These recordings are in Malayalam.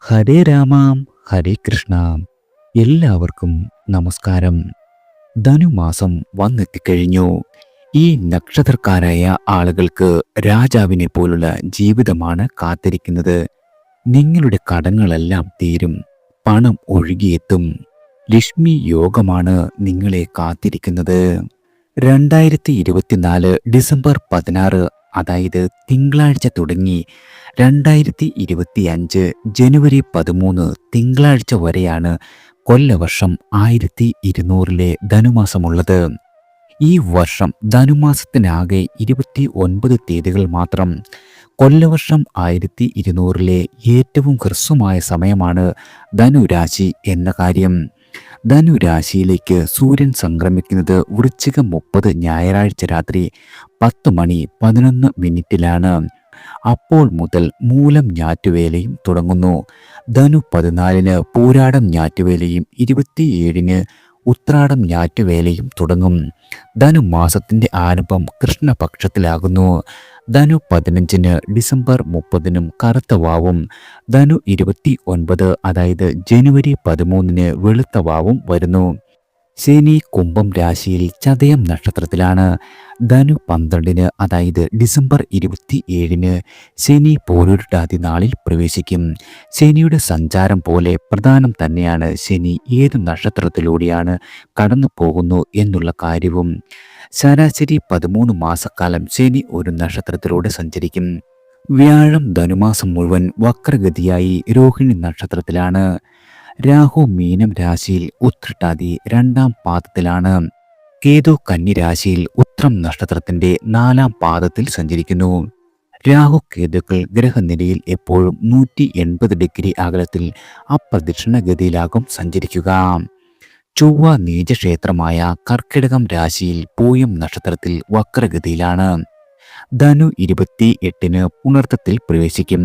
ഹരേ രാമാം ഹരേ കൃഷ്ണ. എല്ലാവർക്കും നമസ്കാരം. ധനുമാസം വന്നെത്തിക്കഴിഞ്ഞു. ഈ നക്ഷത്രക്കാരായ ആളുകൾക്ക് രാജാവിനെ പോലുള്ള ജീവിതമാണ് കാത്തിരിക്കുന്നത്. നിങ്ങളുടെ കടങ്ങളെല്ലാം തീരും, പണം ഒഴുകിയെത്തും, ലക്ഷ്മി യോഗമാണ് നിങ്ങളെ കാത്തിരിക്കുന്നത്. 2024 ഡിസംബർ 16, അതായത് തിങ്കളാഴ്ച തുടങ്ങി 2025 ജനുവരി 13 തിങ്കളാഴ്ച വരെയാണ് കൊല്ലവർഷം 1200 ധനുമാസമുള്ളത്. ഈ വർഷം ധനുമാസത്തിനാകെ 29 തീയതികൾ മാത്രം. കൊല്ലവർഷം 1200 ഏറ്റവും ഹ്രസ്വമായ സമയമാണ് ധനുരാശി എന്ന കാര്യം. ധനുരാശിയിലേക്ക് സൂര്യൻ സംക്രമിക്കുന്നത് വൃശ്ചികം 30 ഞായറാഴ്ച രാത്രി 10:11 അപ്പോൾ മുതൽ മൂലം ഞാറ്റുവേലയും തുടങ്ങുന്നു. ധനു 14 പൂരാടം ഞാറ്റുവേലയും 27 ഉത്രാടം ഞാറ്റുവേലയും തുടങ്ങും. ധനുമാസത്തിന്റെ ആരംഭം കൃഷ്ണപക്ഷത്തിലാകുന്നു. ധനു 15 ഡിസംബർ 30 കറുത്ത വാവും ധനു 29, അതായത് ജനുവരി 13 വെളുത്ത വാവും വരുന്നു. ശനി കുംഭം രാശിയിൽ ചതയം നക്ഷത്രത്തിലാണ്. ധനു 12, അതായത് ഡിസംബർ 27 ശനി പോരുരുട്ടാതി നാളിൽ പ്രവേശിക്കും. ശനിയുടെ സഞ്ചാരം പോലെ പ്രധാനം തന്നെയാണ് ശനി ഏത് നക്ഷത്രത്തിലൂടെയാണ് കടന്നു പോകുന്നു എന്നുള്ള കാര്യവും. ശരാശരി 13 മാസക്കാലം ശനി ഒരു നക്ഷത്രത്തിലൂടെ സഞ്ചരിക്കും. വ്യാഴം ധനുമാസം മുഴുവൻ വക്രഗതിയായി രോഹിണി നക്ഷത്രത്തിലാണ്. രാഹു മീനം രാശിയിൽ ഉത്രട്ടാതി 2-ാം പാദത്തിലാണ്. കേതു കന്നി രാശിയിൽ ഉത്രം നക്ഷത്രത്തിന്റെ 4-ാം പാദത്തിൽ സഞ്ചരിക്കുന്നു. രാഹു കേതുക്കൾ ഗ്രഹനിലയിൽ എപ്പോഴും 180 ഡിഗ്രി അകലത്തിൽ അപ്രദക്ഷിണഗതിയിലാകും സഞ്ചരിക്കുക. ചൊവ്വ നീചക്ഷേത്രമായ കർക്കിടകം രാശിയിൽ പൂയം നക്ഷത്രത്തിൽ വക്രഗതിയിലാണ്. ധനു 28 പുണർത്തത്തിൽ പ്രവേശിക്കും.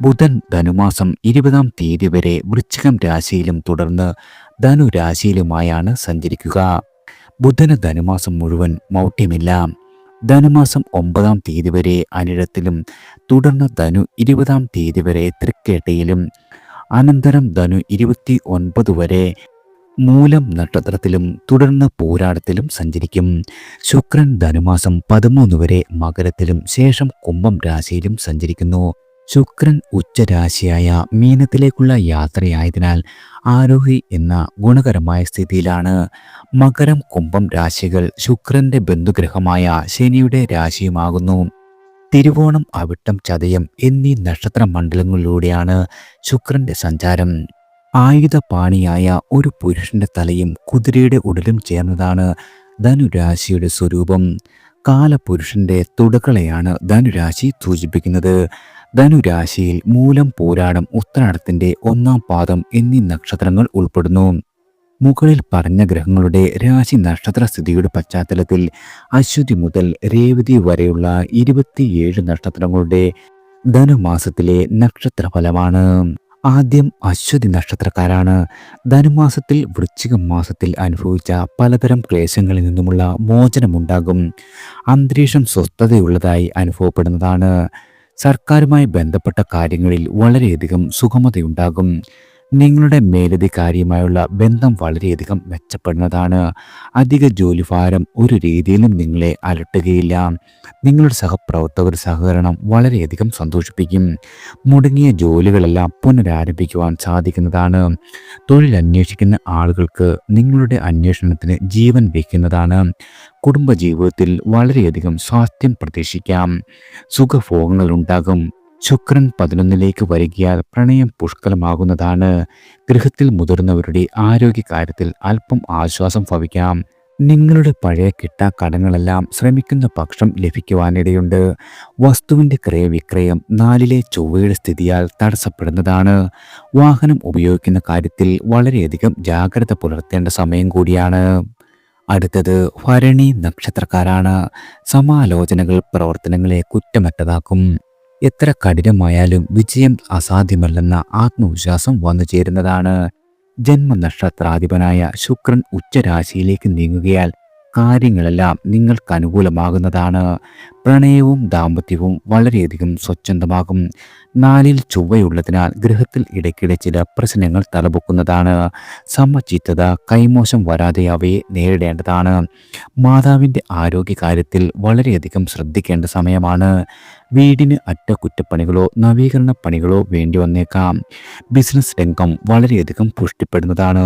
ബുധൻ ധനുമാസം 20-ാം തീയതി വരെ വൃശ്ചികം രാശിയിലും തുടർന്ന് ധനു രാശിയിലുമായാണ് സഞ്ചരിക്കുക. ബുധന് ധനുമാസം മുഴുവൻ മൗഢ്യമില്ല. ധനുമാസം 9-ാം തീയതി വരെ അനിഴത്തിലും തുടർന്ന് ധനു 20-ാം തീയതി വരെ തൃക്കേട്ടയിലും അനന്തരം ധനു 29 വരെ മൂലം നക്ഷത്രത്തിലും തുടർന്ന് പൂരാടത്തിലും സഞ്ചരിക്കും. ശുക്രൻ ധനുമാസം 13 വരെ മകരത്തിലും ശേഷം കുംഭം രാശിയിലും സഞ്ചരിക്കുന്നു. ശുക്രൻ ഉച്ചരാശിയായ മീനത്തിലേക്കുള്ള യാത്രയായതിനാൽ ആരോഹി എന്ന ഗുണകരമായ സ്ഥിതിയിലാണ്. മകരം കുംഭം രാശികൾ ശുക്രന്റെ ബന്ധുഗ്രഹമായ ശനിയുടെ രാശിയുമാകുന്നു. തിരുവോണം അവിട്ടം ചതയം എന്നീ നക്ഷത്ര മണ്ഡലങ്ങളിലൂടെയാണ് ശുക്രന്റെ സഞ്ചാരം. ആയുധപാണിയായ ഒരു പുരുഷന്റെ തലയും കുതിരയുടെ ഉടലും ചേർന്നതാണ് ധനുരാശിയുടെ സ്വരൂപം. കാലപുരുഷന്റെ തുടകളെയാണ് ധനുരാശി സൂചിപ്പിക്കുന്നത്. ധനുരാശിയിൽ മൂലം പൂരാടം ഉത്രാടത്തിന്റെ 1-ാം പാദം എന്നീ നക്ഷത്രങ്ങൾ ഉൾപ്പെടുന്നു. മുകളിൽ പറഞ്ഞ ഗ്രഹങ്ങളുടെ രാശി നക്ഷത്ര സ്ഥിതിയുടെ പശ്ചാത്തലത്തിൽ അശ്വതി മുതൽ രേവതി വരെയുള്ള 27 നക്ഷത്രങ്ങളുടെ ധനുമാസത്തിലെ നക്ഷത്രഫലമാണ്. ആദ്യം അശ്വതി നക്ഷത്രക്കാരാണ്. ധനുമാസത്തിൽ വൃശ്ചികം മാസത്തിൽ അനുഭവിച്ച പലതരം ക്ലേശങ്ങളിൽ നിന്നുമുള്ള മോചനമുണ്ടാകും. അന്തരീക്ഷം സ്വസ്ഥതയുള്ളതായി അനുഭവപ്പെടുന്നതാണ്. സർക്കാരുമായി ബന്ധപ്പെട്ട കാര്യങ്ങളിൽ വളരെയധികം സുഗമതയുണ്ടാകും. നിങ്ങളുടെ മേലധികാരിയുമായുള്ള ബന്ധം വളരെയധികം മെച്ചപ്പെടുന്നതാണ്. അധിക ജോലിഭാരം ഒരു രീതിയിലും നിങ്ങളെ അലട്ടുകയില്ല. നിങ്ങളുടെ സഹപ്രവർത്തകരുടെ സഹകരണം വളരെയധികം സന്തോഷിപ്പിക്കും. മുടങ്ങിയ ജോലികളെല്ലാം പുനരാരംഭിക്കുവാൻ സാധിക്കുന്നതാണ്. തൊഴിൽ അന്വേഷിക്കുന്ന ആളുകൾക്ക് നിങ്ങളുടെ അന്വേഷണത്തിന് ജീവൻ വയ്ക്കുന്നതാണ്. കുടുംബജീവിതത്തിൽ വളരെയധികം സ്വാസ്ഥ്യം പ്രതീക്ഷിക്കാം. സുഖഭോഗങ്ങൾ ഉണ്ടാകും. ശുക്രൻ 11ലേക്ക് വരികയാൽ പ്രണയം പുഷ്കലമാകുന്നതാണ്. ഗൃഹത്തിൽ മുതിർന്നവരുടെ ആരോഗ്യകാര്യത്തിൽ അല്പം ആശ്വാസം ഭവിക്കാം. നിങ്ങളുടെ പഴയ കിട്ടാക്കടങ്ങളെല്ലാം ശ്രമിക്കുന്ന പക്ഷം ലഭിക്കുവാനിടയുണ്ട്. വസ്തുവിൻ്റെ ക്രയവിക്രയം 4-ലെ ചൊവ്വയുടെ സ്ഥിതിയാൽ തടസ്സപ്പെടുന്നതാണ്. വാഹനം ഉപയോഗിക്കുന്ന കാര്യത്തിൽ വളരെയധികം ജാഗ്രത പുലർത്തേണ്ട സമയം കൂടിയാണ്. അടുത്തത് ഭരണി നക്ഷത്രക്കാരാണ്. സമാലോചനകൾ പ്രവർത്തനങ്ങളെ കുറ്റമറ്റതാക്കും. എത്ര കഠിനമായാലും വിജയം അസാധ്യമല്ലെന്ന ആത്മവിശ്വാസം വന്നു ചേരുന്നതാണ്. ജന്മനക്ഷത്രാധിപനായ ശുക്രൻ ഉച്ചരാശിയിലേക്ക് നീങ്ങുകയാൽ കാര്യങ്ങളെല്ലാം നിങ്ങൾക്ക് അനുകൂലമാകുന്നതാണ്. പ്രണയവും ദാമ്പത്യവും വളരെയധികം സ്വച്ഛന്തമാകും. നാലിൽ ചൊവ്വയുള്ളതിനാൽ ഗൃഹത്തിൽ ഇടയ്ക്കിടെ ചില പ്രശ്നങ്ങൾ തലപൊക്കുന്നതാണ്. സമചിത്തത കൈമോശം വരാതെ അവയെ നേരിടേണ്ടതാണ്. മാതാവിൻ്റെ ആരോഗ്യകാര്യത്തിൽ വളരെയധികം ശ്രദ്ധിക്കേണ്ട സമയമാണ്. വീടിന് അറ്റകുറ്റപ്പണികളോ നവീകരണ പണികളോ വേണ്ടി വന്നേക്കാം. ബിസിനസ് രംഗം വളരെയധികം പുഷ്ടിപ്പെടുന്നതാണ്.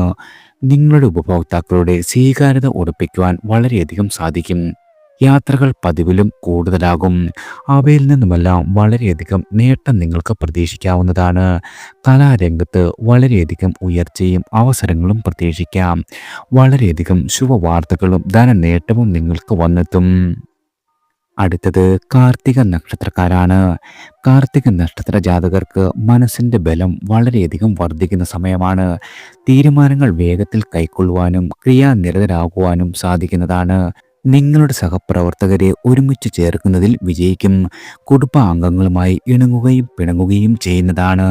നിങ്ങളുടെ ഉപഭോക്താക്കളുടെ സ്വീകാര്യത ഉറപ്പിക്കുവാൻ വളരെയധികം സാധിക്കും. യാത്രകൾ പതിവിലും കൂടുതലാകും. അവയിൽ നിന്നുമെല്ലാം വളരെയധികം നേട്ടം നിങ്ങൾക്ക് പ്രതീക്ഷിക്കാവുന്നതാണ്. കലാരംഗത്ത് വളരെയധികം ഉയർച്ചയും അവസരങ്ങളും പ്രതീക്ഷിക്കാം. വളരെയധികം ശുഭവാർത്തകളും ധനനേട്ടവും നിങ്ങൾക്ക് വന്നെത്തും. അടുത്തത് കാർത്തിക നക്ഷത്രക്കാരാണ്. കാർത്തിക നക്ഷത്ര ജാതകർക്ക് മനസ്സിൻ്റെ ബലം വളരെയധികം വർദ്ധിക്കുന്ന സമയമാണ്. തീരുമാനങ്ങൾ വേഗത്തിൽ കൈക്കൊള്ളുവാനും ക്രിയാനിരതരാകുവാനും സാധിക്കുന്നതാണ്. നിങ്ങളുടെ സഹപ്രവർത്തകരെ ഒരുമിച്ച് ചേർക്കുന്നതിൽ വിജയിക്കും. കുടുംബാംഗങ്ങളുമായി ഇണങ്ങുകയും പിണങ്ങുകയും ചെയ്യുന്നതാണ്.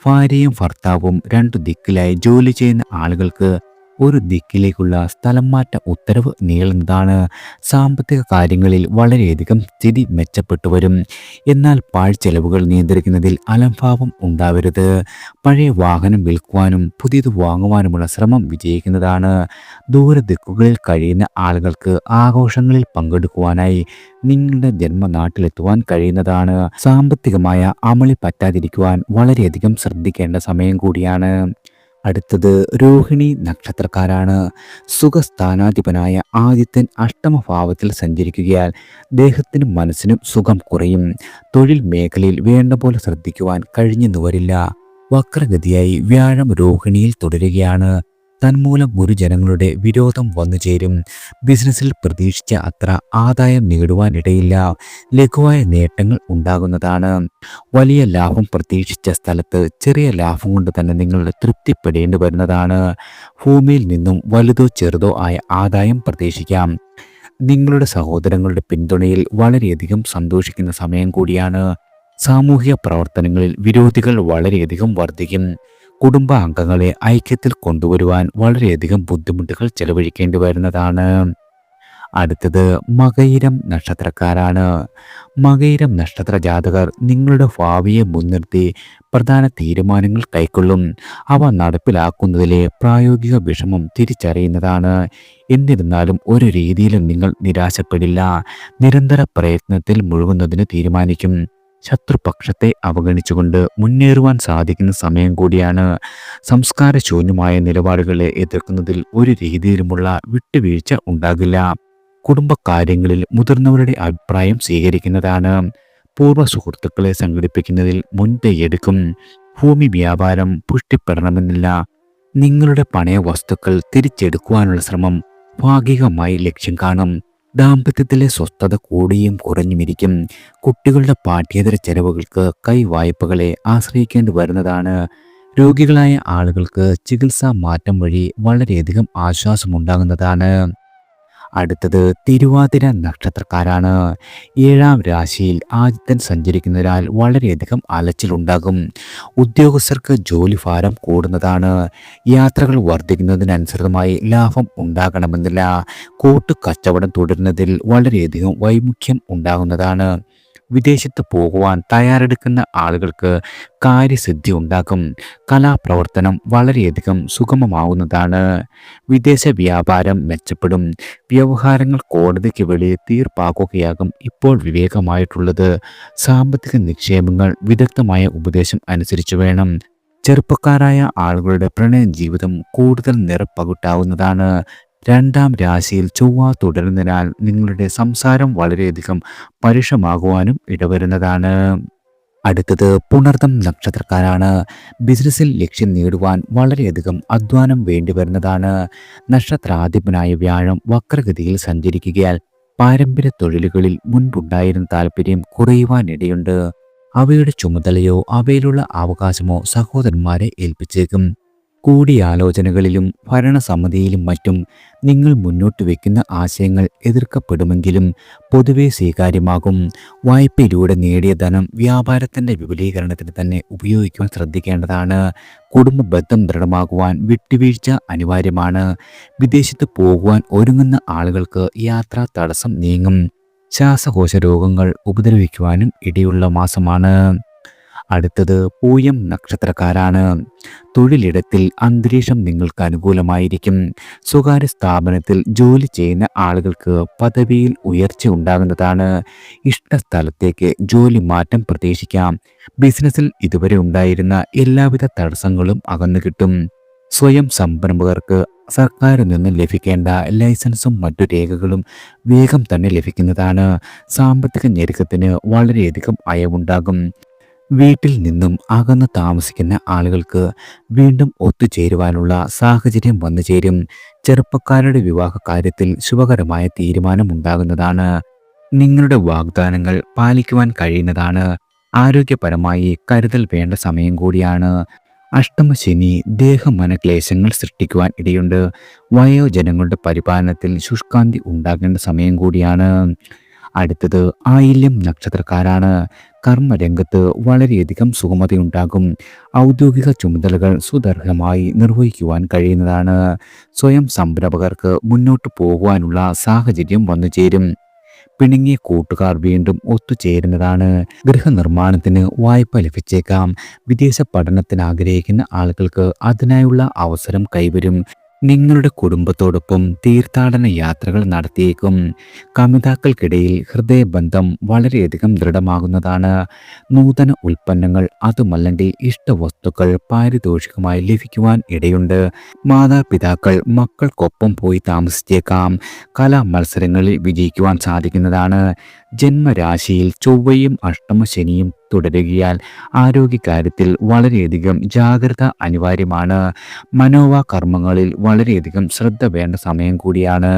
ഭാര്യയും ഭർത്താവും രണ്ടു ദിക്കിലായി ജോലി ചെയ്യുന്ന ആളുകൾക്ക് ഒരു ദിക്കിലേക്കുള്ള സ്ഥലം മാറ്റ ഉത്തരവ് നീളുന്നതാണ്. സാമ്പത്തിക കാര്യങ്ങളിൽ വളരെയധികം സ്ഥിതി മെച്ചപ്പെട്ടു വരും. എന്നാൽ പാഴ്ചെലവുകൾ നിയന്ത്രിക്കുന്നതിൽ അലംഭാവം ഉണ്ടാവരുത്. പഴയ വാഹനം വിൽക്കുവാനും പുതിയത് വാങ്ങുവാനുമുള്ള ശ്രമം വിജയിക്കുന്നതാണ്. ദൂരദിക്കുകളിൽ കഴിയുന്ന ആളുകൾക്ക് ആഘോഷങ്ങളിൽ പങ്കെടുക്കുവാനായി നിങ്ങളുടെ ജന്മനാട്ടിലെത്തുവാൻ കഴിയുന്നതാണ്. സാമ്പത്തികമായ അമളി പറ്റാതിരിക്കുവാൻ വളരെയധികം ശ്രദ്ധിക്കേണ്ട സമയം കൂടിയാണ്. അടുത്തത് രോഹിണി നക്ഷത്രക്കാരാണ്. സുഖസ്ഥാനാധിപനായ ആദിത്യൻ അഷ്ടമഭാവത്തിൽ സഞ്ചരിക്കുകയാൽ ദേഹത്തിനും മനസ്സിനും സുഖം കുറയും. തൊഴിൽ മേഖലയിൽ വേണ്ട പോലെ ശ്രദ്ധിക്കുവാൻ കഴിഞ്ഞെന്നു വരില്ല. വക്രഗതിയായി വ്യാഴം രോഹിണിയിൽ തുടരുകയാണ്. തന്മൂലം ഗുരുജനങ്ങളുടെ വിരോധം വന്നു ചേരും. ബിസിനസ്സിൽ പ്രതീക്ഷിച്ച അത്ര ആദായം നേടുവാനിടയില്ല. ലഘുവായ നേട്ടങ്ങൾ ഉണ്ടാകുന്നതാണ്. വലിയ ലാഭം പ്രതീക്ഷിച്ച സ്ഥലത്ത് ചെറിയ ലാഭം കൊണ്ട് തന്നെ നിങ്ങൾ തൃപ്തിപ്പെടേണ്ടി വരുന്നതാണ്. ഭൂമിയിൽ നിന്നും വലുതോ ചെറുതോ ആയ ആദായം പ്രതീക്ഷിക്കാം. നിങ്ങളുടെ സഹോദരങ്ങളുടെ പിന്തുണയിൽ വളരെയധികം സന്തോഷിക്കുന്ന സമയം കൂടിയാണ്. സാമൂഹിക പ്രവർത്തനങ്ങളിൽ വിരോധികൾ വളരെയധികം വർദ്ധിക്കും. കുടുംബാംഗങ്ങളെ ഐക്യത്തിൽ കൊണ്ടുവരുവാൻ വളരെയധികം ബുദ്ധിമുട്ടുകൾ ചെലവഴിക്കേണ്ടി വരുന്നതാണ്. അടുത്തത് മകയിരം നക്ഷത്രക്കാരാണ്. മകയിരം നക്ഷത്ര ജാതകർ നിങ്ങളുടെ ഭാവിയെ മുൻനിർത്തി പ്രധാന തീരുമാനങ്ങൾ കൈക്കൊള്ളും. അവ നടപ്പിലാക്കുന്നതിലെ പ്രായോഗിക വിഷമം തിരിച്ചറിയുന്നതാണ്. എന്നിരുന്നാലും ഒരു രീതിയിലും നിങ്ങൾ നിരാശപ്പെടില്ല. നിരന്തര പ്രയത്നത്തിൽ മുഴുകുന്നതിന് തീരുമാനിക്കും. ശത്രുപക്ഷത്തെ അവഗണിച്ചുകൊണ്ട് മുന്നേറുവാൻ സാധിക്കുന്ന സമയം കൂടിയാണ്. സംസ്കാരശൂന്യമായ നിലപാടുകളെ എതിർക്കുന്നതിൽ ഒരു രീതിയിലുമുള്ള വിട്ടുവീഴ്ച ഉണ്ടാകില്ല. കുടുംബകാര്യങ്ങളിൽ മുതിർന്നവരുടെ അഭിപ്രായം സ്വീകരിക്കുന്നതാണ്. പൂർവ്വ സുഹൃത്തുക്കളെ സംഘടിപ്പിക്കുന്നതിൽ മുൻകൈയെടുക്കും. ഭൂമി വ്യാപാരം പുഷ്ടിപ്പെടണമെന്നില്ല. നിങ്ങളുടെ പണയ വസ്തുക്കൾ തിരിച്ചെടുക്കുവാനുള്ള ശ്രമം ഭാഗികമായി ലക്ഷ്യം കാണും. ദാമ്പത്യത്തിലെ സ്വസ്ഥത കൂടിയും കുറഞ്ഞുമിരിക്കും. കുട്ടികളുടെ പാഠ്യേതര ചെലവുകൾക്ക് കൈവായ്പകളെ ആശ്രയിക്കേണ്ടി വരുന്നതാണ്. രോഗികളായ ആളുകൾക്ക് ചികിത്സാ മാറ്റം വഴി വളരെയധികം ആശ്വാസമുണ്ടാകുന്നതാണ്. അടുത്തത് തിരുവാതിര നക്ഷത്രക്കാരാണ്. ഏഴാം രാശിയിൽ ആദിത്യൻ സഞ്ചരിക്കുന്നതിനാൽ വളരെയധികം അലച്ചിലുണ്ടാകും. ഉദ്യോഗസ്ഥർക്ക് ജോലിഭാരം കൂടുന്നതാണ്. യാത്രകൾ വർദ്ധിക്കുന്നതിനനുസൃതമായി ലാഭം ഉണ്ടാകണമെന്നില്ല. കൂട്ടുകച്ചവടം തുടരുന്നതിൽ വളരെയധികം വൈമുഖ്യം ഉണ്ടാകുന്നതാണ്. വിദേശത്ത് പോകുവാൻ തയ്യാറെടുക്കുന്ന ആളുകൾക്ക് കാര്യസിദ്ധി ഉണ്ടാകും. കലാപ്രവർത്തനം വളരെയധികം സുഗമമാവുന്നതാണ്. വിദേശ വ്യാപാരം മെച്ചപ്പെടും. വ്യവഹാരങ്ങൾ കോടതിക്ക് വെളിയിൽ തീർപ്പാക്കുകയാകും ഇപ്പോൾ വിവേകമായിട്ടുള്ളത്. സാമ്പത്തിക നിക്ഷേപങ്ങൾ വിദഗ്ധമായ ഉപദേശം അനുസരിച്ച് വേണം. ചെറുപ്പക്കാരായ ആളുകളുടെ പ്രണയ ജീവിതം കൂടുതൽ നിറപ്പകുട്ടാവുന്നതാണ്. രണ്ടാം രാശിയിൽ ചൊവ്വ തുടരുന്നതിനാൽ നിങ്ങളുടെ സംസാരം വളരെയധികം പരുഷമാകുവാനും ഇടവരുന്നതാണ്. അടുത്തത് പുണർതം നക്ഷത്രക്കാരാണ്. ബിസിനസ്സിൽ ലക്ഷ്യം നേടുവാൻ വളരെയധികം അധ്വാനം വേണ്ടി വരുന്നതാണ്. നക്ഷത്രാധിപനായ വ്യാഴം വക്രഗതിയിൽ സഞ്ചരിക്കുകയാൽ പാരമ്പര്യ തൊഴിലുകളിൽ മുൻപുണ്ടായിരുന്ന താല്പര്യം കുറയുവാനിടയുണ്ട്. അവയുടെ ചുമതലയോ അവയിലുള്ള അവകാശമോ സഹോദരന്മാരെ ഏൽപ്പിച്ചേക്കും. കൂടിയാലോചനകളിലും ഭരണസമിതിയിലും മറ്റും നിങ്ങൾ മുന്നോട്ട് വയ്ക്കുന്ന ആശയങ്ങൾ എതിർക്കപ്പെടുമെങ്കിലും പൊതുവെ സ്വീകാര്യമാകും. വായ്പയിലൂടെ നേടിയ ധനം വ്യാപാരത്തിൻ്റെ വിപുലീകരണത്തിന് തന്നെ ഉപയോഗിക്കുവാൻ ശ്രദ്ധിക്കേണ്ടതാണ്. കുടുംബ ബന്ധം ദൃഢമാകുവാൻ വിട്ടുവീഴ്ച അനിവാര്യമാണ്. വിദേശത്ത് പോകുവാൻ ഒരുങ്ങുന്ന ആളുകൾക്ക് യാത്രാ തടസ്സം നീങ്ങും. ശ്വാസകോശ രോഗങ്ങൾ ഉപദ്രവിക്കുവാനും ഇടയുള്ള മാസമാണ്. അടുത്തത് പൂയം നക്ഷത്രക്കാരാണ്. തൊഴിലിടത്തിൽ അന്തരീക്ഷം നിങ്ങൾക്ക് അനുകൂലമായിരിക്കും. സ്വകാര്യ സ്ഥാപനത്തിൽ ജോലി ചെയ്യുന്ന ആളുകൾക്ക് പദവിയിൽ ഉയർച്ച ഉണ്ടാകുന്നതാണ്. ഇഷ്ടസ്ഥലത്തേക്ക് ജോലി മാറ്റം പ്രതീക്ഷിക്കാം. ബിസിനസ്സിൽ ഇതുവരെ ഉണ്ടായിരുന്ന എല്ലാവിധ തടസ്സങ്ങളും അകന്നു കിട്ടും. സ്വയം സംരംഭകർക്ക് സർക്കാരിൽ നിന്ന് ലഭിക്കേണ്ട ലൈസൻസും മറ്റു രേഖകളും വേഗം തന്നെ ലഭിക്കുന്നതാണ്. സാമ്പത്തിക ഞെരുക്കത്തിന് വളരെയധികം അയവുണ്ടാകും. വീട്ടിൽ നിന്നും അകന്ന് താമസിക്കുന്ന ആളുകൾക്ക് വീണ്ടും ഒത്തുചേരുവാനുള്ള സാഹചര്യം വന്നു ചേരും. ചെറുപ്പക്കാരുടെ വിവാഹ കാര്യത്തിൽ ശുഭകരമായ തീരുമാനമുണ്ടാകുന്നതാണ്. നിങ്ങളുടെ വാഗ്ദാനങ്ങൾ പാലിക്കുവാൻ കഴിയുന്നതാണ്. ആരോഗ്യപരമായി കരുതൽ വേണ്ട സമയം കൂടിയാണ്. അഷ്ടമശനി ദേഹമനക്ലേശങ്ങൾ സൃഷ്ടിക്കുവാൻ ഇടയുണ്ട്. വയോജനങ്ങളുടെ പരിപാലനത്തിൽ ശുഷ്കാന്തി ഉണ്ടാകേണ്ട സമയം കൂടിയാണ്. അടുത്തത് ആയില്യം നക്ഷത്രക്കാരാണ്. കർമ്മരംഗത്ത് വളരെയധികം സുഗമതയുണ്ടാകും. ഔദ്യോഗിക ചുമതലകൾ സുദൃഢമായി നിർവഹിക്കുവാൻ കഴിയുന്നതാണ്. സ്വയം സംരംഭകർക്ക് മുന്നോട്ട് പോകുവാനുള്ള സാഹചര്യം വന്നു ചേരും. പിണങ്ങിയ കൂട്ടുകാർ വീണ്ടും ഒത്തുചേരുന്നതാണ്. ഗൃഹനിർമ്മാണത്തിന് വായ്പ ലഭിച്ചേക്കാം. വിദേശ പഠനത്തിന് ആഗ്രഹിക്കുന്ന ആളുകൾക്ക് അതിനായുള്ള അവസരം കൈവരും. നിങ്ങളുടെ കുടുംബത്തോടൊപ്പം തീർത്ഥാടന യാത്രകൾ നടത്തിയേക്കും. കമിതാക്കൾക്കിടയിൽ ഹൃദയബന്ധം വളരെയധികം ദൃഢമാകുന്നതാണ്. നൂതന ഉൽപ്പന്നങ്ങൾ അതുമല്ലെങ്കിൽ ഇഷ്ടവസ്തുക്കൾ പാരിതോഷികമായി ലഭിക്കുവാൻ ഇടയുണ്ട്. മാതാപിതാക്കൾ മക്കൾക്കൊപ്പം പോയി താമസിച്ചേക്കാം. കലാ മത്സരങ്ങളിൽ വിജയിക്കുവാൻ സാധിക്കുന്നതാണ്. ജന്മരാശിയിൽ ചൊവ്വയും അഷ്ടമശനിയും തുടരുകയാൽ ആരോഗ്യകാര്യത്തിൽ വളരെയധികം ജാഗ്രത അനിവാര്യമാണ്. മനോവാകർമ്മങ്ങളിൽ വളരെയധികം ശ്രദ്ധ വേണ്ട സമയം കൂടിയാണ്.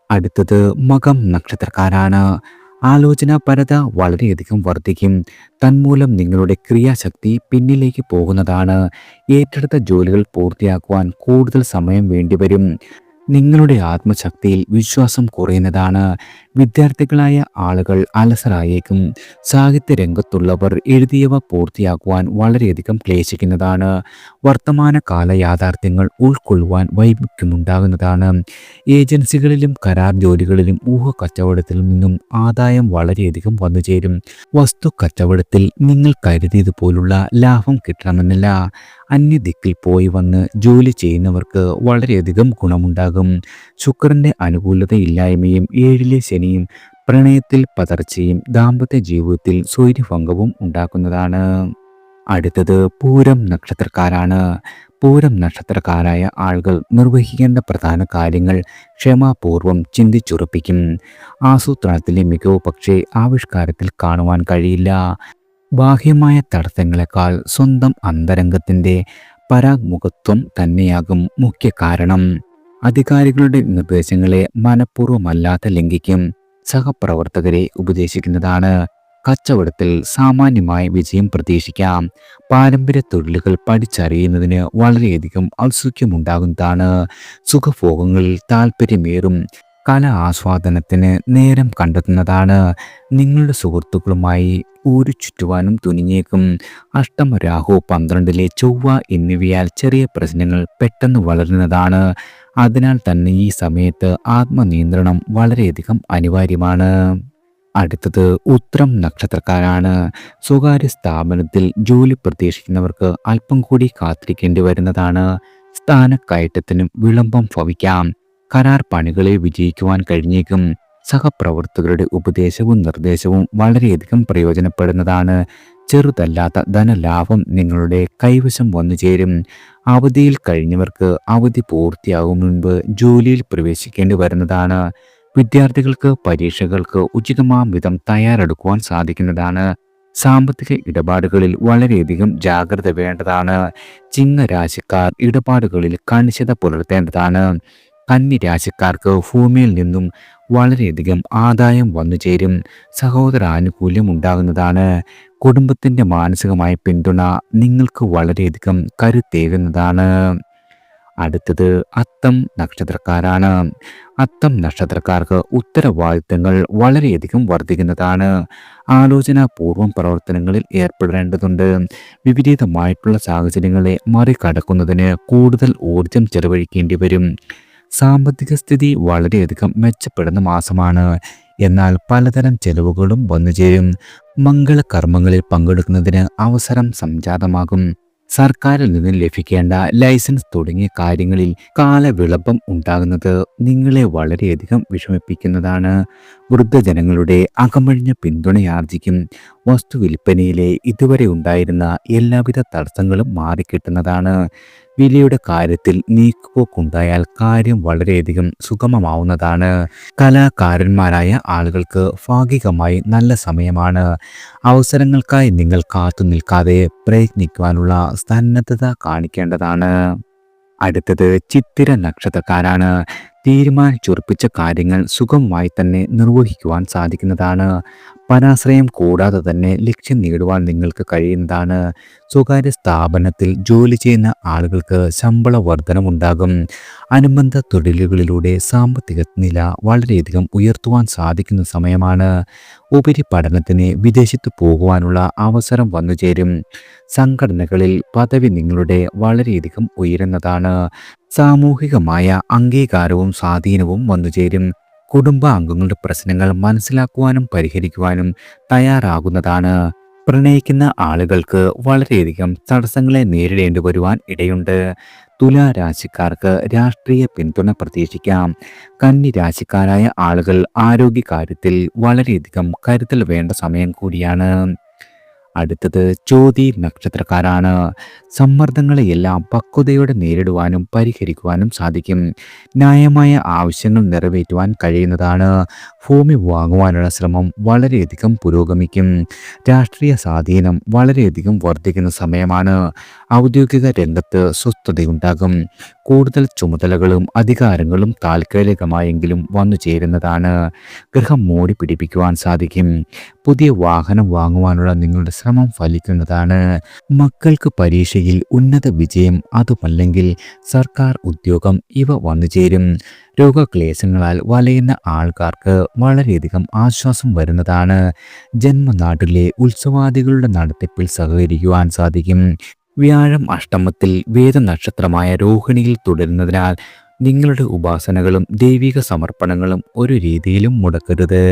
അടുത്തത് മകം നക്ഷത്രക്കാരാണ്. ആലോചനാപരത വളരെയധികം വർദ്ധിക്കും. തന്മൂലം നിങ്ങളുടെ ക്രിയാശക്തി പിന്നിലേക്ക് പോകുന്നതാണ്. ഏറ്റെടുത്ത ജോലികൾ പൂർത്തിയാക്കുവാൻ കൂടുതൽ സമയം വേണ്ടിവരും. നിങ്ങളുടെ ആത്മശക്തിയിൽ വിശ്വാസം കുറയുന്നതാണ്. വിദ്യാർത്ഥികളായ ആളുകൾ അലസരായേക്കും. സാഹിത്യരംഗത്തുള്ളവർ എഴുതിയവ പൂർത്തിയാക്കുവാൻ വളരെയധികം ക്ലേശിക്കുന്നതാണ്. വർത്തമാനകാല യാഥാർത്ഥ്യങ്ങൾ ഉൾക്കൊള്ളുവാൻ വൈമുഖ്യമുണ്ടാകുന്നതാണ്. ഏജൻസികളിലും കരാർ ജോലികളിലും ഊഹക്കച്ചവടത്തിൽ നിന്നും ആദായം വളരെയധികം വന്നുചേരും. വസ്തു കച്ചവടത്തിൽ നിങ്ങൾ കരുതിയതുപോലുള്ള ലാഭം കിട്ടണമെന്നില്ല. അന്യദിക്കിൽ പോയി വന്ന് ജോലി ചെയ്യുന്നവർക്ക് വളരെയധികം ഗുണമുണ്ടാകും. ശുക്രന്റെ അനുകൂലതയില്ലായ്മയും ഏഴിലെ ശനിയും പ്രണയത്തിൽ പതർച്ചയും ദാമ്പത്യ ജീവിതത്തിൽ സ്വൈര്യഭംഗവും ഉണ്ടാക്കുന്നതാണ്. അടുത്തത് പൂരം നക്ഷത്രക്കാരാണ്. പൂരം നക്ഷത്രക്കാരായ ആളുകൾ നിർവഹിക്കേണ്ട പ്രധാന കാര്യങ്ങൾ ക്ഷമാപൂർവം ചിന്തിച്ചുറപ്പിക്കും. ആസൂത്രണത്തിലെ മികവ് പക്ഷേ ആവിഷ്കാരത്തിൽ കാണുവാൻ കഴിയില്ല. ബാഹ്യമായ തടസ്സങ്ങളെക്കാൾ സ്വന്തം അന്തരംഗത്തിൻ്റെ പരാമുഖത്വം തന്നെയാകും മുഖ്യ കാരണം. അധികാരികളുടെ നിർദ്ദേശങ്ങളെ മനഃപൂർവ്വമല്ലാതെ ലംഘിക്കും. സഹപ്രവർത്തകരെ ഉപദേശിക്കുന്നതാണ്. കച്ചവടത്തിൽ സാമാന്യമായ വിജയം പ്രതീക്ഷിക്കാം. പാരമ്പര്യ തൊഴിലുകൾ പഠിച്ചറിയുന്നതിന് വളരെയധികം ഔത്സുക്യമുണ്ടാകുന്നതാണ്. സുഖഭോഗങ്ങളിൽ താല്പര്യമേറും. കല ആസ്വാദനത്തിന് നേരം കണ്ടെത്തുന്നതാണ്. നിങ്ങളുടെ സുഹൃത്തുക്കളുമായി ഊരു ചുറ്റുവാനും തുനിഞ്ഞേക്കും. അഷ്ടമ രാഹു 12 ചൊവ്വ എന്നിവയാൽ ചെറിയ പ്രശ്നങ്ങൾ പെട്ടെന്ന് വളരുന്നതാണ്. അതിനാൽ തന്നെ ഈ സമയത്ത് ആത്മനിയന്ത്രണം വളരെയധികം അനിവാര്യമാണ്. അടുത്തത് ഉത്രം നക്ഷത്രക്കാരാണ്. സ്വകാര്യ സ്ഥാപനത്തിൽ ജോലി പ്രതീക്ഷിക്കുന്നവർക്ക് അല്പം കൂടി കാത്തിരിക്കേണ്ടി വരുന്നതാണ്. സ്ഥാനക്കയറ്റത്തിനും വിളംബം ഭവിക്കാം. കരാർ പണികളിൽ വിജയിക്കുവാൻ കഴിഞ്ഞേക്കും. സഹപ്രവർത്തകരുടെ ഉപദേശവും നിർദ്ദേശവും വളരെയധികം പ്രയോജനപ്പെടുന്നതാണ്. ചെറുതല്ലാത്ത ധനലാഭം നിങ്ങളുടെ കൈവശം വന്നു ചേരും. അവധിയിൽ കഴിഞ്ഞവർക്ക് അവധി പൂർത്തിയാകും മുൻപ് ജോലിയിൽ പ്രവേശിക്കേണ്ടി വരുന്നതാണ്. വിദ്യാർത്ഥികൾക്ക് പരീക്ഷകൾക്ക് ഉചിതമാം വിധം തയ്യാറെടുക്കുവാൻ സാധിക്കുന്നതാണ്. സാമ്പത്തിക ഇടപാടുകളിൽ വളരെയധികം ജാഗ്രത വേണ്ടതാണ്. ചിങ്ങരാശിക്കാർ ഇടപാടുകളിൽ കണിശത പുലർത്തേണ്ടതാണ്. കന്നിരാശിക്കാർക്ക് ഭൂമിയിൽ നിന്നും വളരെയധികം ആദായം വന്നു ചേരും. സഹോദരാനുകൂല്യം ഉണ്ടാകുന്നതാണ്. കുടുംബത്തിൻ്റെ മാനസികമായ പിന്തുണ നിങ്ങൾക്ക് വളരെയധികം കരുത്തേകുന്നതാണ്. അടുത്തത് അത്തം നക്ഷത്രക്കാരാണ്. അത്തം നക്ഷത്രക്കാർക്ക് ഉത്തരവാദിത്തങ്ങൾ വളരെയധികം വർദ്ധിക്കുന്നതാണ്. ആലോചനാപൂർവം പ്രവർത്തനങ്ങളിൽ ഏർപ്പെടേണ്ടതുണ്ട്. വിപരീതമായിട്ടുള്ള സാഹചര്യങ്ങളെ മറികടക്കുന്നതിന് കൂടുതൽ ഊർജം ചെലവഴിക്കേണ്ടി വരും. സാമ്പത്തിക സ്ഥിതി വളരെയധികം മെച്ചപ്പെടുന്ന മാസമാണ്. എന്നാൽ പലതരം ചെലവുകളും വന്നുചേരും. മംഗളകർമ്മങ്ങളിൽ പങ്കെടുക്കുന്നതിന് അവസരം സംജാതമാകും. സർക്കാരിൽ നിന്ന് ലഭിക്കേണ്ട ലൈസൻസ് തുടങ്ങിയ കാര്യങ്ങളിൽ കാലവിളംബം ഉണ്ടാകുന്നത് നിങ്ങളെ വളരെയധികം വിഷമിപ്പിക്കുന്നതാണ്. വൃദ്ധജനങ്ങളുടെ അകമഴിഞ്ഞ പിന്തുണയാർജിക്കും. വസ്തു വിൽപ്പനയിലെ ഇതുവരെ ഉണ്ടായിരുന്ന എല്ലാവിധ തടസ്സങ്ങളും മാറിക്കിട്ടുന്നതാണ്. വിലയുടെ കാര്യത്തിൽ നീക്കുപോക്കുണ്ടായാൽ കാര്യം വളരെയധികം സുഗമമാവുന്നതാണ്. കലാകാരന്മാരായ ആളുകൾക്ക് ഭാഗികമായി നല്ല സമയമാണ്. അവസരങ്ങൾക്കായി നിങ്ങൾ കാത്തു നിൽക്കാതെ പ്രയത്നിക്കുവാനുള്ള സന്നദ്ധത കാണിക്കേണ്ടതാണ്. അടുത്തത് ചിത്തിര നക്ഷത്രക്കാരാണ്. തീരുമാനിച്ചുറപ്പിച്ച കാര്യങ്ങൾ സുഗമമായി തന്നെ നിർവഹിക്കുവാൻ സാധിക്കുന്നതാണ്. പരാശ്രയം കൂടാതെ തന്നെ ലക്ഷ്യം നേടുവാൻ നിങ്ങൾക്ക് കഴിയുന്നതാണ്. സ്വകാര്യ സ്ഥാപനത്തിൽ ജോലി ചെയ്യുന്ന ആളുകൾക്ക് ശമ്പള വർധനമുണ്ടാകും. അനുബന്ധ തൊഴിലുകളിലൂടെ സാമ്പത്തിക നില വളരെയധികം ഉയർത്തുവാൻ സാധിക്കുന്ന സമയമാണ്. ഉപരിപഠനത്തിന് വിദേശത്ത് പോകുവാനുള്ള അവസരം വന്നുചേരും. സംഘടനകളിൽ പദവി നിങ്ങളുടെ വളരെയധികം ഉയരുന്നതാണ്. സാമൂഹികമായ അംഗീകാരവും സ്വാധീനവും വന്നുചേരും. കുടുംബാംഗങ്ങളുടെ പ്രശ്നങ്ങൾ മനസ്സിലാക്കുവാനും പരിഹരിക്കുവാനും തയ്യാറാകുന്നതാണ്. പ്രണയിക്കുന്ന ആളുകൾക്ക് വളരെയധികം തടസ്സങ്ങളെ നേരിടേണ്ടി വരുവാൻ ഇടയുണ്ട്. തുലാ രാശിക്കാർക്ക് രാഷ്ട്രീയ പിന്തുണ പ്രതീക്ഷിക്കാം. കന്നി രാശിക്കാരായ ആളുകൾ ആരോഗ്യകാര്യത്തിൽ വളരെയധികം കരുതൽ വേണ്ട സമയം കൂടിയാണ്. അടുത്തത് ചോതി നക്ഷത്രക്കാരാണ്. സമ്മർദ്ദങ്ങളെയെല്ലാം പക്വതയോടെ നേരിടുവാനും പരിഹരിക്കുവാനും സാധിക്കും. ന്യായമായ ആവശ്യങ്ങൾ നിറവേറ്റുവാൻ കഴിയുന്നതാണ്. ഭൂമി വാങ്ങുവാനുള്ള ശ്രമം വളരെയധികം പുരോഗമിക്കും. രാഷ്ട്രീയ സ്വാധീനം വളരെയധികം വർദ്ധിക്കുന്ന സമയമാണ്. ഔദ്യോഗിക രംഗത്ത് സ്വസ്ഥതയുണ്ടാകും. കൂടുതൽ ചുമതലകളും അധികാരങ്ങളും താൽക്കാലികമായെങ്കിലും വന്നു ചേരുന്നതാണ്. ഗൃഹം മോടി പിടിപ്പിക്കുവാൻ സാധിക്കും. പുതിയ വാഹനം വാങ്ങുവാനുള്ള നിങ്ങളുടെ ശ്രമം ഫലിക്കുന്നതാണ്. മക്കൾക്ക് പരീക്ഷയിൽ ഉന്നത വിജയം, അതുമല്ലെങ്കിൽ സർക്കാർ ഉദ്യോഗം ഇവ വന്നുചേരും. രോഗക്ലേശങ്ങളാൽ വലയുന്ന ആൾക്കാർക്ക് വളരെയധികം ആശ്വാസം വരുന്നതാണ്. ജന്മനാട്ടിലെ ഉത്സവാദികളുടെ നടത്തിപ്പിൽ സഹകരിക്കുവാൻ സാധിക്കും. വ്യാഴം അഷ്ടമത്തിൽ വേദനക്ഷത്രമായ രോഹിണിയിൽ തുടരുന്നതിനാൽ നിങ്ങളുടെ ഉപാസനകളും ദൈവിക സമർപ്പണങ്ങളും ഒരു രീതിയിലും മുടക്കരുത്.